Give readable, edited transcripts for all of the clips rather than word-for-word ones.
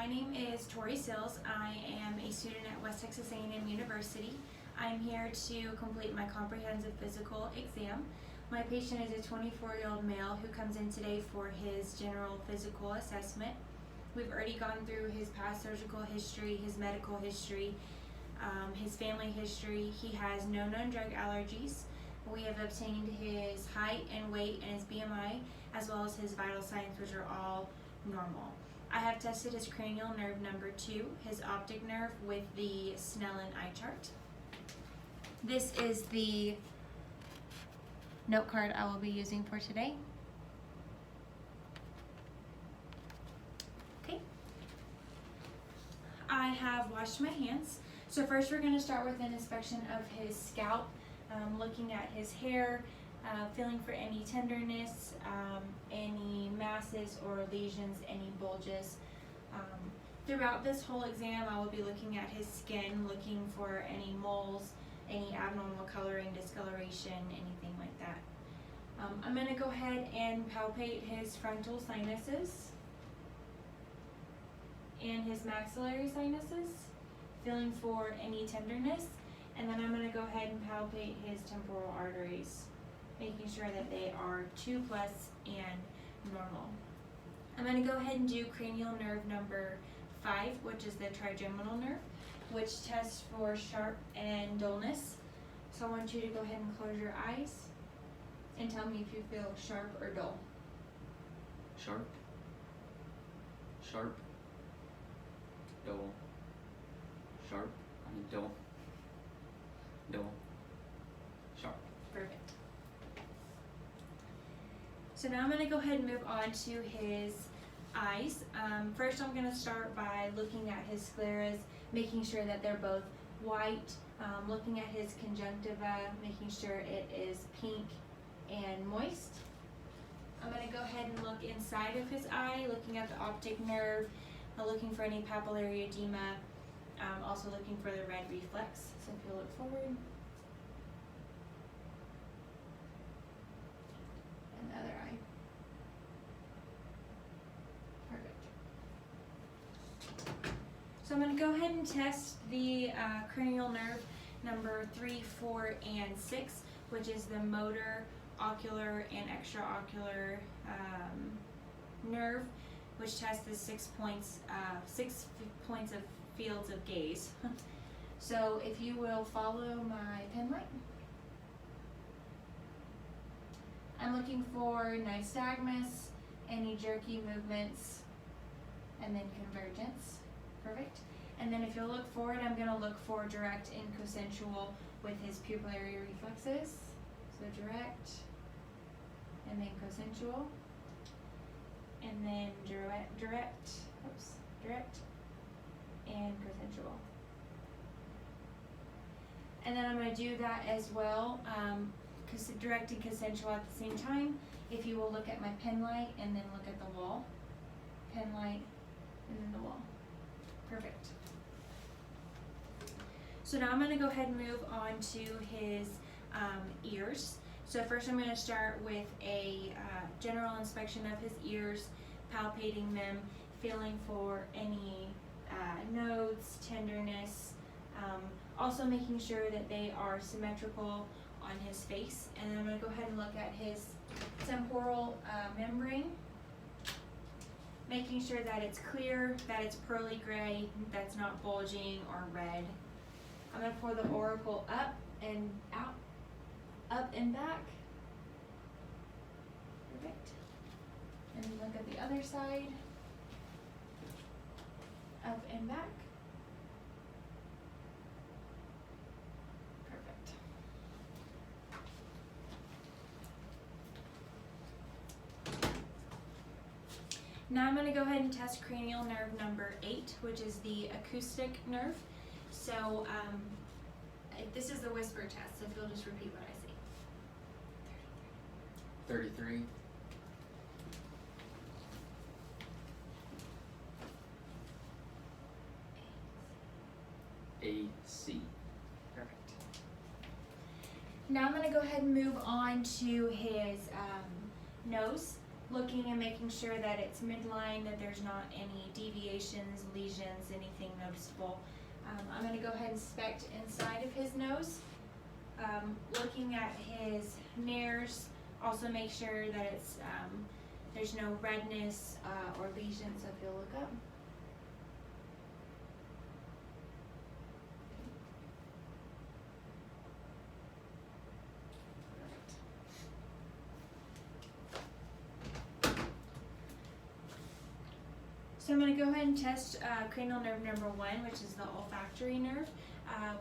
My name is Tori Sills. I am a student at West Texas A&M University. I'm here to complete my comprehensive physical exam. My patient is a 24-year-old male who comes in today for his general physical assessment. We've already gone through his past surgical history, his medical history, his family history. He has no known drug allergies. We have obtained his height and weight and his BMI, as well as his vital signs, which are all normal. I have tested his cranial nerve number 2, his optic nerve with the Snellen eye chart. This is the note card I will be using for today. Okay. I have washed my hands. So first we're going to start with an inspection of his scalp, looking at his hair, feeling for any tenderness, any masses or lesions, any bulges. Throughout this whole exam, I will be looking at his skin, looking for any moles, any abnormal coloring, discoloration, anything like that. I'm going to go ahead and palpate his frontal sinuses and his maxillary sinuses, feeling for any tenderness, and then I'm going to go ahead and palpate his temporal arteries, making sure that they are 2+ and normal. I'm going to go ahead and do cranial nerve number 5, which is the trigeminal nerve, which tests for sharp and dullness. So I want you to go ahead and close your eyes and tell me if you feel sharp or dull. Sharp, sharp, dull, sharp, dull, dull, sharp. Perfect. So now I'm going to go ahead and move on to his eyes. First I'm going to start by looking at his scleras, making sure that they're both white, looking at his conjunctiva, making sure it is pink and moist. I'm going to go ahead and look inside of his eye, looking at the optic nerve, looking for any papillary edema, also looking for the red reflex. So if you'll look forward. And the other eye. Perfect. So I'm going to go ahead and test the cranial nerve number 3, 4, and 6, which is the motor, ocular, and extraocular nerve, which tests the 6 points of fields of gaze. So if you will follow my pen light. I'm looking for nystagmus, any jerky movements, and then convergence. Perfect. And then if you'll look forward, I'm going to look for direct and consensual with his pupillary reflexes. So direct, and then consensual, and then direct, and consensual. And then I'm going to do that as well, direct and consensual at the same time. If you will look at my pen light and then look at the wall. Pen light, and then the wall. Perfect. So now I'm going to go ahead and move on to his ears. So first I'm going to start with a general inspection of his ears, palpating them, feeling for any nodes, tenderness, also making sure that they are symmetrical on his face. And then I'm going to go ahead and look at his temporal membrane, making sure that it's clear, that it's pearly gray, that's not bulging or red. I'm going to pour the auricle up and out, up and back. Perfect. And look at the other side. Up and back. Perfect. Now I'm going to go ahead and test cranial nerve number 8, which is the acoustic nerve. So this is the whisper test, so if you'll just repeat what I say. 33. 8C. Perfect. Now I'm going to go ahead and move on to his nose, looking and making sure that it's midline, that there's not any deviations, lesions, anything noticeable. I'm going to go ahead and inspect inside of his nose. Looking at his nares, also make sure that it's there's no redness or lesions, so if you'll look up. So I'm going to go ahead and test cranial nerve number 1, which is the olfactory nerve,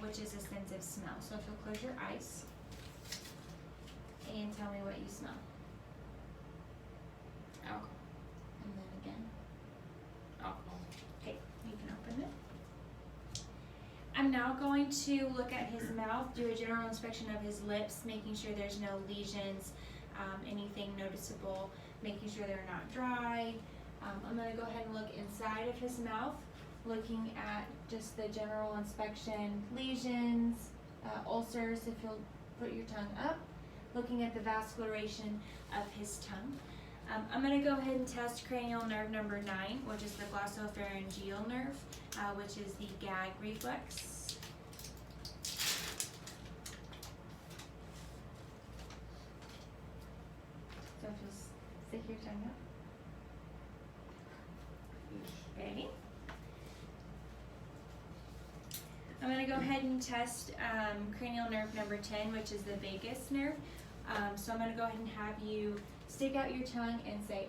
which is a sense of smell. So if you'll close your eyes and tell me what you smell. Alcohol. And then again. Alcohol. Okay, you can open it. I'm now going to look at his mouth, do a general inspection of his lips, making sure there's no lesions, anything noticeable, making sure they're not dry. I'm going to go ahead and look inside of his mouth, looking at just the general inspection, lesions, ulcers, if you'll put your tongue up, looking at the vascularization of his tongue. I'm going to go ahead and test cranial nerve number 9, which is the glossopharyngeal nerve, which is the gag reflex. So just stick your tongue up. Okay. I'm going to go ahead and test cranial nerve number 10, which is the vagus nerve. So I'm going to go ahead and have you stick out your tongue and say,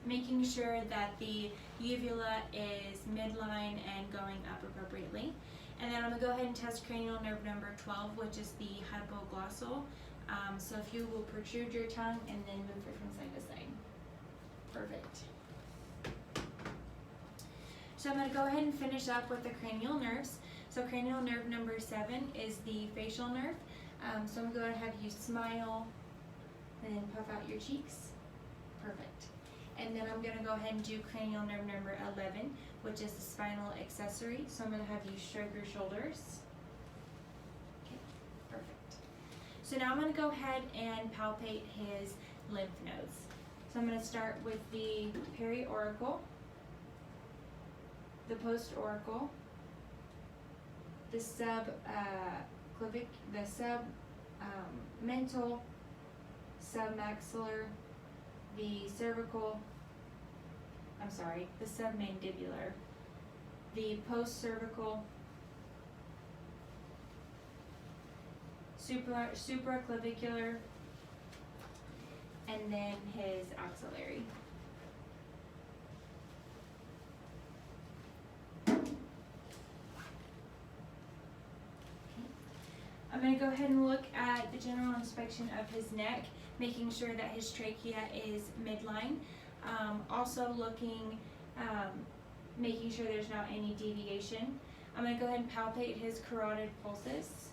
making sure that the uvula is midline and going up appropriately. And then I'm going to go ahead and test cranial nerve number 12, which is the hypoglossal. So if you will protrude your tongue and then move it from side to side. Perfect. So I'm going to go ahead and finish up with the cranial nerves. So cranial nerve number 7 is the facial nerve. So I'm going to have you smile and then puff out your cheeks. Perfect. And then I'm going to go ahead and do cranial nerve number 11, which is the spinal accessory. So I'm going to have you shrug your shoulders. Okay, perfect. So now I'm going to go ahead and palpate his lymph nodes. So I'm going to start with the periauricle, the postauricle, the submental, submaxillar, the cervical, the submandibular, the postcervical, supraclavicular, and then his axillary. I'm going to go ahead and look at the general inspection of his neck, making sure that his trachea is midline. Also looking, making sure there's not any deviation. I'm going to go ahead and palpate his carotid pulses,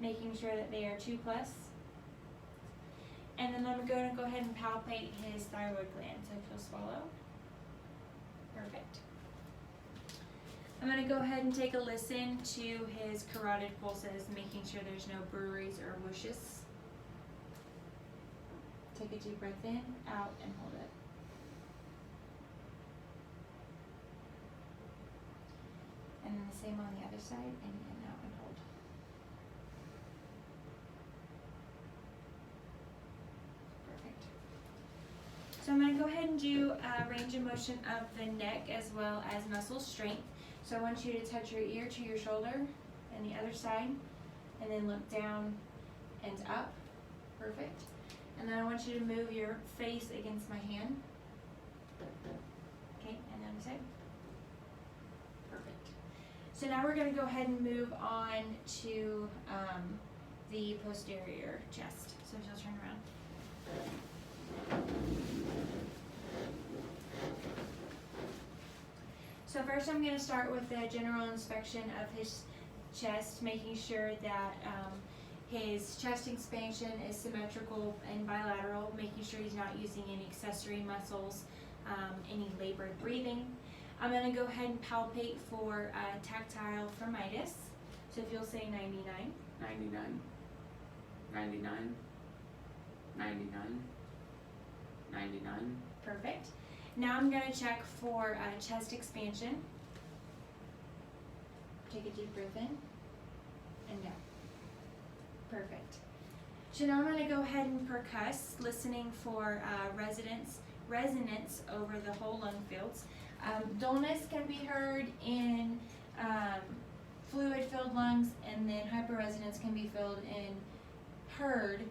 making sure that they are 2+. And then I'm going to go ahead and palpate his thyroid gland. So if you'll swallow. Perfect. I'm going to go ahead and take a listen to his carotid pulses, making sure there's no breweries or whooshes. Take a deep breath in, out, and hold it. And then the same on the other side, and in, out, and hold. Perfect. So I'm going to go ahead and do a range of motion of the neck as well as muscle strength. So I want you to touch your ear to your shoulder and the other side, and then look down and up. Perfect. And then I want you to move your face against my hand. Okay, and the other side. Perfect. So now we're going to go ahead and move on to the posterior chest. So just turn around. So first I'm going to start with the general inspection of his chest, making sure that his chest expansion is symmetrical and bilateral, making sure he's not using any accessory muscles, any labored breathing. I'm going to go ahead and palpate for tactile firmitis. So if you'll say 99. 99. 99. 99, 99, Perfect. Now I'm going to check for chest expansion. Take a deep breath in and down. Perfect. So now I'm going to go ahead and percuss, listening for resonance over the whole lung fields. Dullness can be heard in fluid-filled lungs, and then hyperresonance can be heard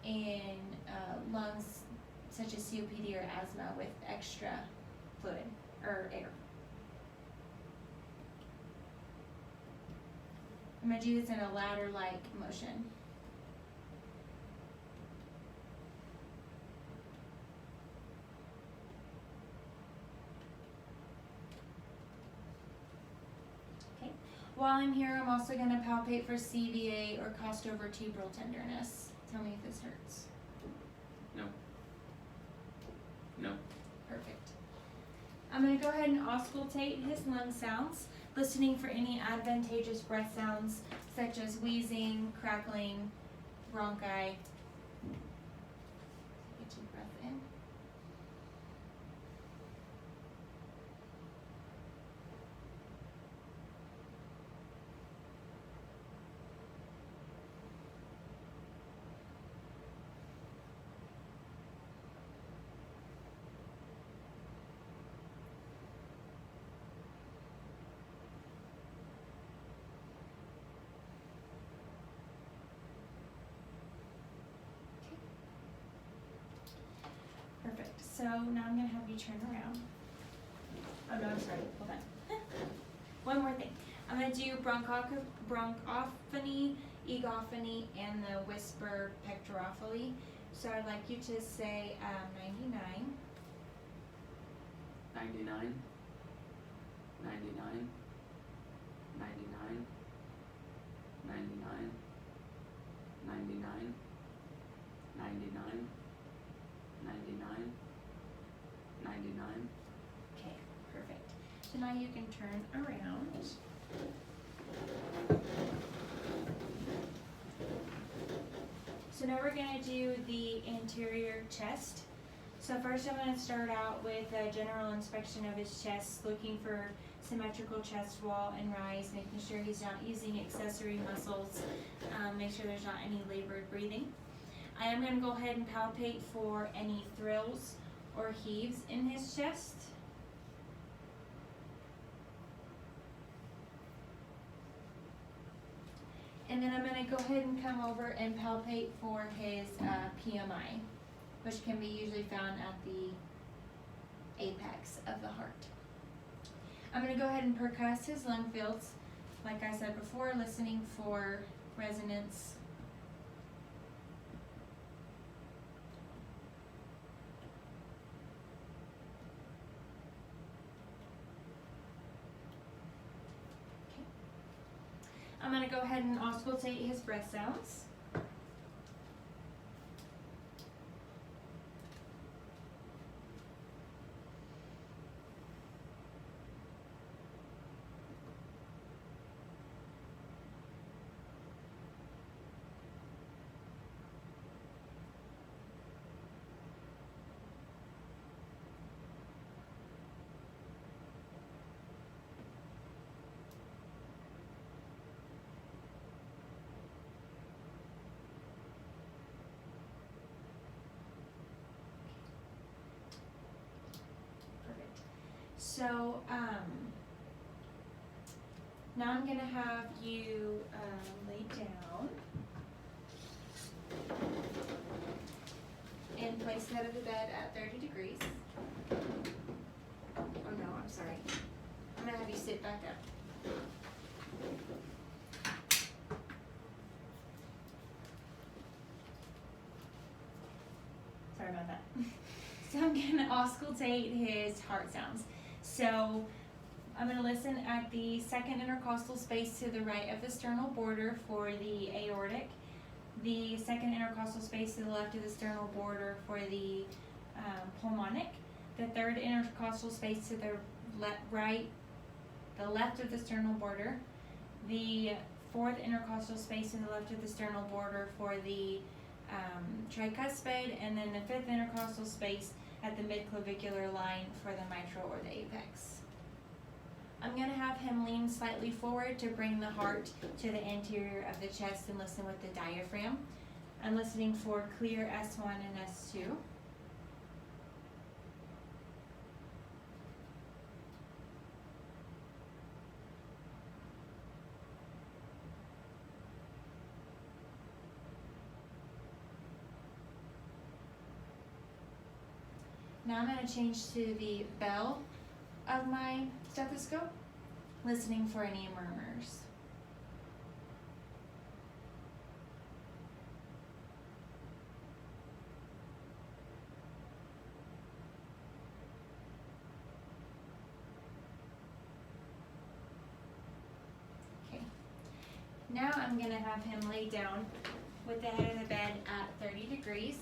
in lungs such as COPD or asthma with extra fluid or air. I'm going to do this in a ladder-like motion. Okay. While I'm here, I'm also going to palpate for CVA or costovertebral tenderness. Tell me if this hurts. no, no, Perfect. I'm going to go ahead and auscultate his lung sounds, listening for any advantageous breath sounds such as wheezing, crackling, bronchi. Take a deep breath in. Perfect. So now I'm going to have you turn around. Oh no, I'm sorry. Hold on. One more thing. I'm going to do bronchophony, egophony, and the whisper pectorophy. So I'd like you to say 99, 99, 99, 99, 99, 99, 99, 99, 99. Okay, perfect. So now you can turn around. So now we're going to do the anterior chest. So first I'm going to start out with a general inspection of his chest, looking for symmetrical chest wall and rise, making sure he's not using accessory muscles, make sure there's not any labored breathing. I am going to go ahead and palpate for any thrills or heaves in his chest. And then I'm going to go ahead and come over and palpate for his PMI, which can be usually found at the apex of the heart. I'm going to go ahead and percuss his lung fields, like I said before, listening for resonance. I'm going to go ahead and auscultate his breath sounds. So now I'm going to have you lay down and place the head of the bed at 30 degrees. Oh no, I'm sorry. I'm going to have you sit back up. Sorry about that. So I'm going to auscultate his heart sounds. So I'm going to listen at the second intercostal space to the right of the sternal border for the aortic, the second intercostal space to the left of the sternal border for the pulmonic, the third intercostal space to the left of the sternal border, the fourth intercostal space to the left of the sternal border for the tricuspid, and then the fifth intercostal space at the midclavicular line for the mitral or the apex. I'm going to have him lean slightly forward to bring the heart to the anterior of the chest and listen with the diaphragm. I'm listening for clear S1 and S2. Now I'm going to change to the bell of my stethoscope, listening for any murmurs. Okay. Now I'm going to have him lay down with the head of the bed at 30 degrees.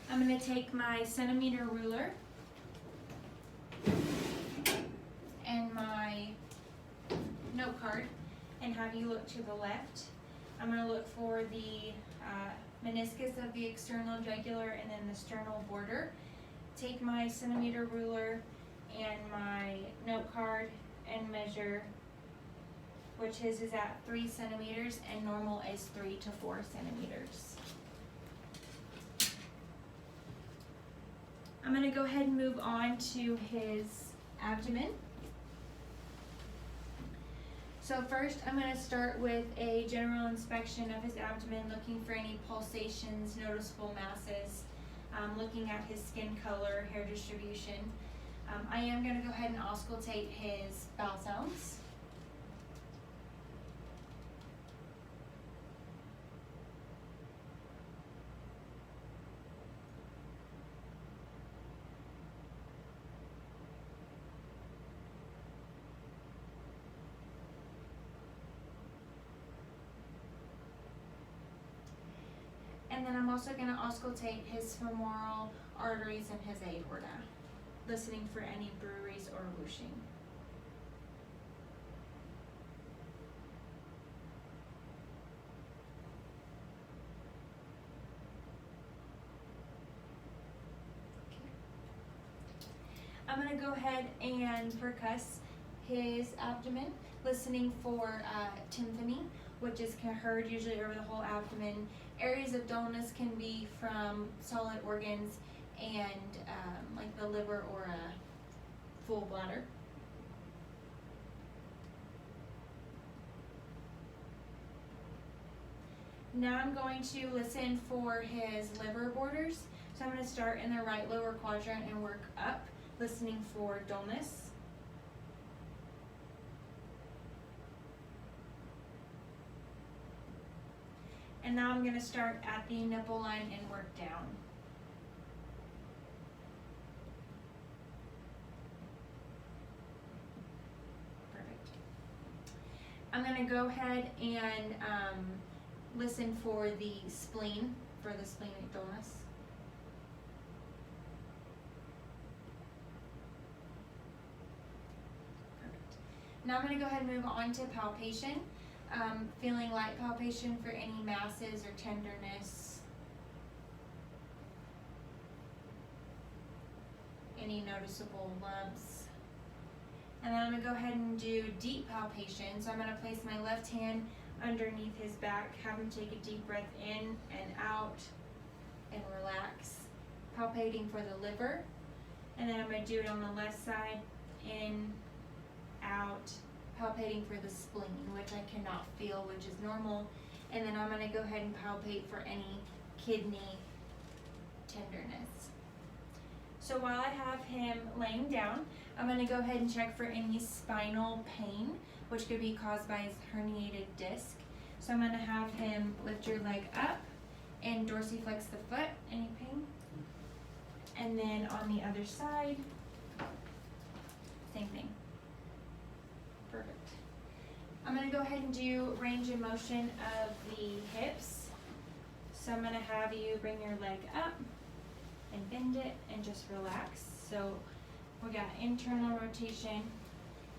I'm going to take my centimeter ruler and my note card and have you look to the left. I'm going to look for the meniscus of the external jugular and then the sternal border. Take my centimeter ruler and my note card and measure, which his is at 3 centimeters and normal is 3 to 4 centimeters. I'm going to go ahead and move on to his abdomen. So first I'm going to start with a general inspection of his abdomen, looking for any pulsations, noticeable masses, looking at his skin color, hair distribution. I am going to go ahead and auscultate his bowel sounds. And then I'm also going to auscultate his femoral arteries and his aorta, listening for any bruits or whooshing. I'm going to go ahead and percuss his abdomen, listening for tympany, which is heard usually over the whole abdomen. Areas of dullness can be from solid organs and like the liver or a full bladder. Now I'm going to listen for his liver borders. So I'm going to start in the right lower quadrant and work up, listening for dullness. And now I'm going to start at the nipple line and work down. Perfect. I'm going to go ahead and listen for the spleen, for the splenic dullness. Perfect. Now I'm going to go ahead and move on to palpation. Feeling light palpation for any masses or tenderness, any noticeable lumps. And then I'm going to go ahead and do deep palpation. So I'm going to place my left hand underneath his back, have him take a deep breath in and out and relax, palpating for the liver. And then I'm going to do it on the left side, in, out, palpating for the spleen, which I cannot feel, which is normal. And then I'm going to go ahead and palpate for any kidney tenderness. So while I have him laying down, I'm going to go ahead and check for any spinal pain, which could be caused by his herniated disc. So I'm going to have him lift your leg up and dorsiflex the foot. Any pain? And then on the other side, same thing. Perfect. I'm going to go ahead and do range of motion of the hips. So I'm going to have you bring your leg up and bend it and just relax. So we got internal rotation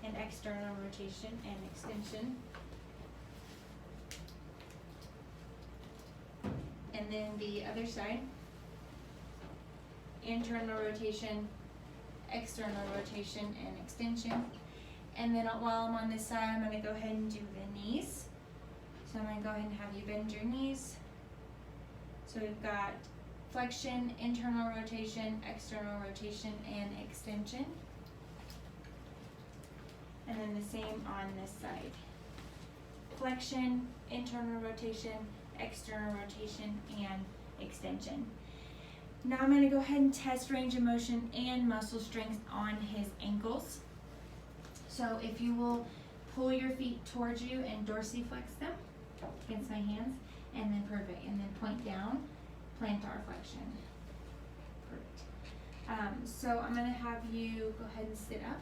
and external rotation and extension. And then the other side, internal rotation, external rotation, and extension. And then while I'm on this side, I'm going to go ahead and do the knees. So I'm going to go ahead and have you bend your knees. So we've got flexion, internal rotation, external rotation, and extension. And then the same on this side. Flexion, internal rotation, external rotation, and extension. Now I'm going to go ahead and test range of motion and muscle strength on his ankles. So if you will pull your feet towards you and dorsiflex them against my hands, and then perfect, and then point down, plantar flexion. Perfect. So I'm going to have you go ahead and sit up.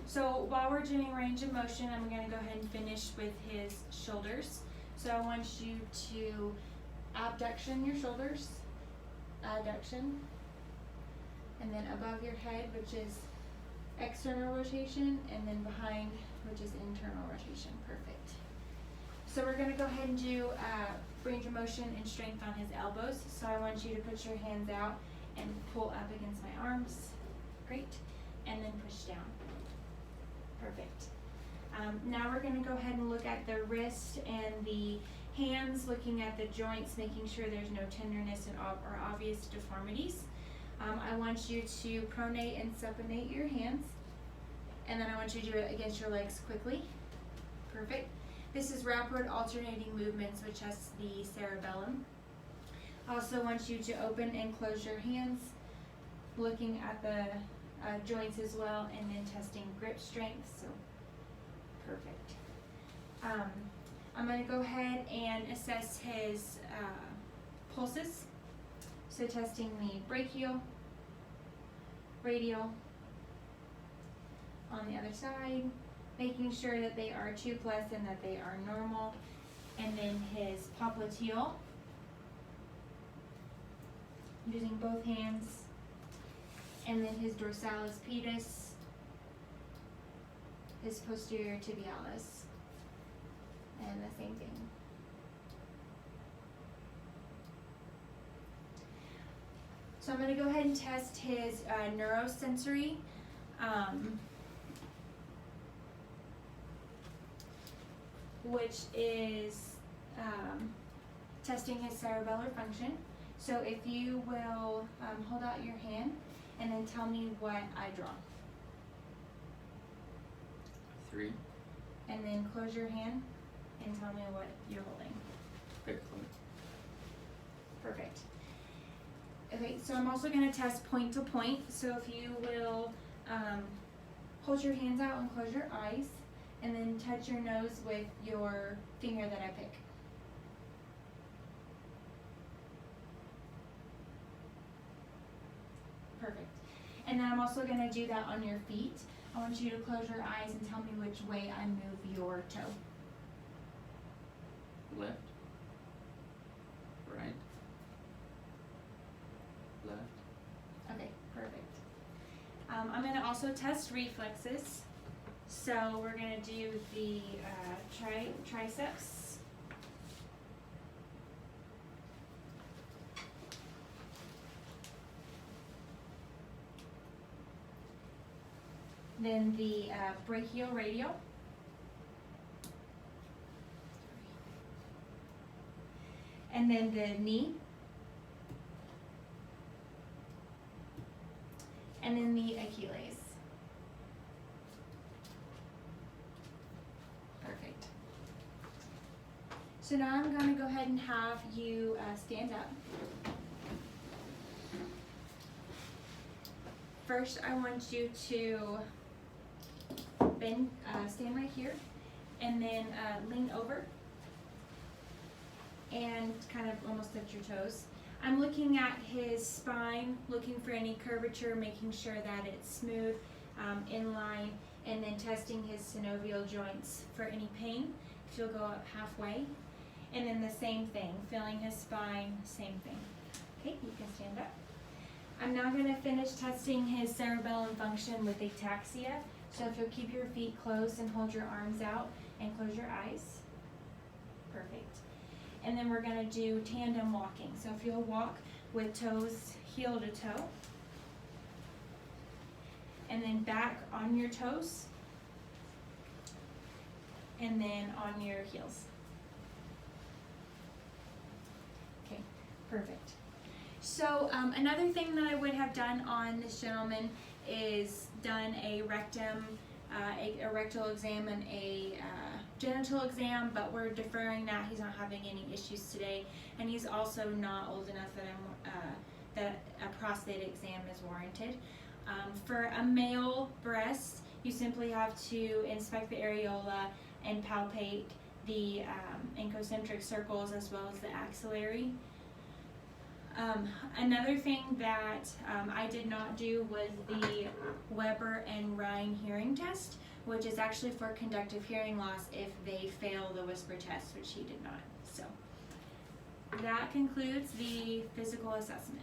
So while we're doing range of motion, I'm going to go ahead and finish with his shoulders. So I want you to abduction your shoulders, adduction, and then above your head, which is external rotation, and then behind, which is internal rotation. Perfect. So we're going to go ahead and do range of motion and strength on his elbows. So I want you to put your hands out and pull up against my arms. Great. And then push down. Perfect. Now we're going to go ahead and look at the wrist and the hands, looking at the joints, making sure there's no tenderness or obvious deformities. I want you to pronate and supinate your hands, and then I want you to do it against your legs quickly. Perfect. This is rapid alternating movements, which has the cerebellum. I also want you to open and close your hands, looking at the joints as well, and then testing grip strength. So perfect. I'm going to go ahead and assess his pulses. So testing the brachial, radial, on the other side, making sure that they are 2+ and that they are normal. And then his popliteal, using both hands. And then his dorsalis pedis, his posterior tibialis, and the same thing. So I'm going to go ahead and test his neurosensory, which is testing his cerebellar function. So if you will hold out your hand and then tell me what I draw. 3. And then close your hand and tell me what you're holding. Paperclip. Perfect. Okay, so I'm also going to test point to point. So if you will hold your hands out and close your eyes, and then touch your nose with your finger that I pick. Perfect. And then I'm also going to do that on your feet. I want you to close your eyes and tell me which way I move your toe. Left. Right. Left. Okay, perfect. I'm going to also test reflexes. So we're going to do the triceps. Then the brachial radial. And then the knee. And then the Achilles. Perfect. So now I'm going to go ahead and have you stand up. First, I want you to bend, stand right here, and then lean over and kind of almost touch your toes. I'm looking at his spine, looking for any curvature, making sure that it's smooth, in line, and then testing his synovial joints for any pain. If you'll go up halfway. And then the same thing, feeling his spine, same thing. Okay, you can stand up. I'm now going to finish testing his cerebellum function with ataxia. So if you'll keep your feet closed and hold your arms out and close your eyes. Perfect. And then we're gonna do tandem walking. So if you'll walk with toes heel to toe, and then back on your toes, and then on your heels. Okay, perfect. So another thing that I would have done on this gentleman is done a rectum, a rectal exam and a genital exam, but we're deferring that. He's not having any issues today, and he's also not old enough that a prostate exam is warranted. For a male breast, you simply have to inspect the areola and palpate the concentric circles as well as the axillary. Another thing that I did not do was the Weber and Rhine hearing test, which is actually for conductive hearing loss if they fail the whisper test, which he did not. So that concludes the physical assessment.